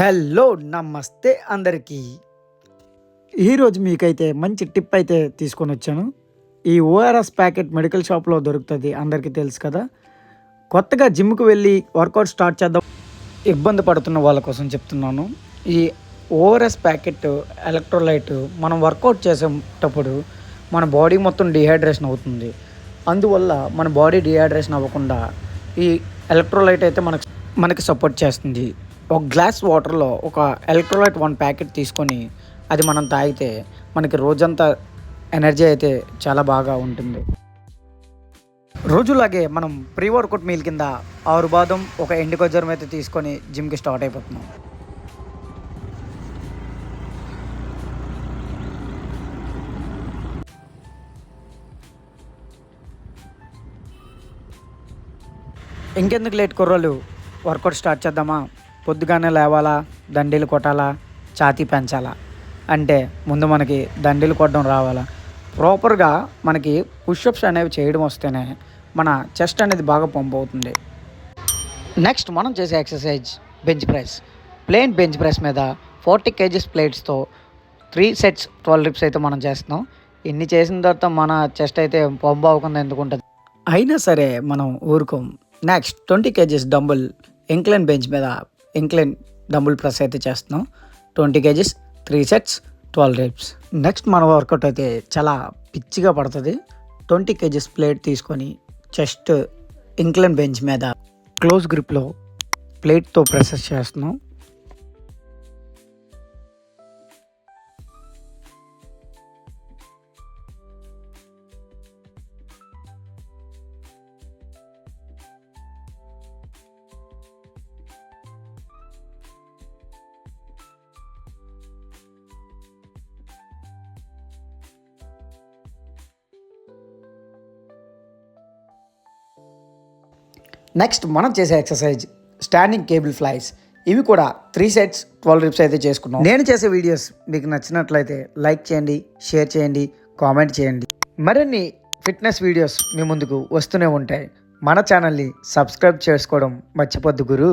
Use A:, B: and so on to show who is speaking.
A: Hello నమస్తే అందరికీ. ఈరోజు మీకైతే మంచి టిప్ అయితే తీసుకొని వచ్చాను. ఈ ఓఆర్ఎస్ ప్యాకెట్ మెడికల్ షాప్లో దొరుకుతుంది, అందరికీ తెలుసు కదా. కొత్తగా జిమ్కి వెళ్ళి వర్కౌట్ స్టార్ట్ చేద్దాం ఇబ్బంది పడుతున్న వాళ్ళ కోసం చెప్తున్నాను. ఈ ఓఆర్ఎస్ ప్యాకెట్ ఎలక్ట్రోలైట్ మనం వర్కౌట్ చేసేటప్పుడు మన బాడీ మొత్తం డిహైడ్రేషన్ అవుతుంది. అందువల్ల మన బాడీ డిహైడ్రేషన్ అవ్వకుండా ఈ ఎలక్ట్రోలైట్ అయితే మనకి సపోర్ట్ చేస్తుంది. ఒక గ్లాస్ వాటర్లో ఒక ఎలక్ట్రోలైట్ 1 ప్యాకెట్ తీసుకొని అది మనం తాగితే మనకి రోజంతా ఎనర్జీ అయితే చాలా బాగా ఉంటుంది. రోజులాగే మనం ప్రీ వర్కౌట్ మీల్ కింద 6 బాదం ఒక ఎండు ఖర్జూరం అయితే తీసుకొని జిమ్కి స్టార్ట్ అయిపోతున్నాం. ఇంకెందుకు లేట్ కుర్రోళ్ళు, వర్కౌట్ స్టార్ట్ చేద్దామా? పొద్దుగానే లేవాలా, దండీలు కొట్టాలా, ఛాతీ పెంచాలా అంటే ముందు మనకి దండీలు కొట్టడం రావాలా. ప్రాపర్గా మనకి పుషప్స్ అనేవి చేయడం వస్తేనే మన చెస్ట్ అనేది బాగా పంప్ అవుతుంది. నెక్స్ట్ మనం చేసే exercise bench press. Plain bench press మీద 40 kgs ప్లేట్స్తో 3 sets 12 reps అయితే మనం చేస్తున్నాం. ఇన్ని చేసిన తర్వాత మన చెస్ట్ అయితే పంప్ అవ్వకుండా ఎందుకుంటుంది, అయినా సరే మనం ఊరుకోం. Next 20 kgs dumbbell incline bench మీద ఇంక్లైన్ డంబుల్ ప్రెస్ అయితే చేస్తున్నాం. 20 kgs 3 sets 12 reps. నెక్స్ట్ మన వర్కౌట్ అయితే చాలా పిచ్చిగా పడుతుంది. 20 kgs ప్లేట్ తీసుకొని చెస్ట్ ఇంక్లైన్ బెంచ్ మీద క్లోజ్ గ్రిప్లో ప్లేట్తో ప్రెసెస్ చేస్తున్నాం. నెక్స్ట్ మనం చేసే ఎక్సర్సైజ్ స్టాండింగ్ కేబుల్ ఫ్లైస్. ఇవి కూడా 3 sets 12 reps అయితే చేసుకున్నాం. నేను చేసే వీడియోస్ మీకు నచ్చినట్లయితే లైక్ చేయండి, షేర్ చేయండి, కామెంట్ చేయండి. మరిన్ని ఫిట్నెస్ వీడియోస్ మీ ముందుకు వస్తూనే ఉంటాయి. మన ఛానల్ని సబ్స్క్రైబ్ చేసుకోవడం మర్చిపోద్దు గురు.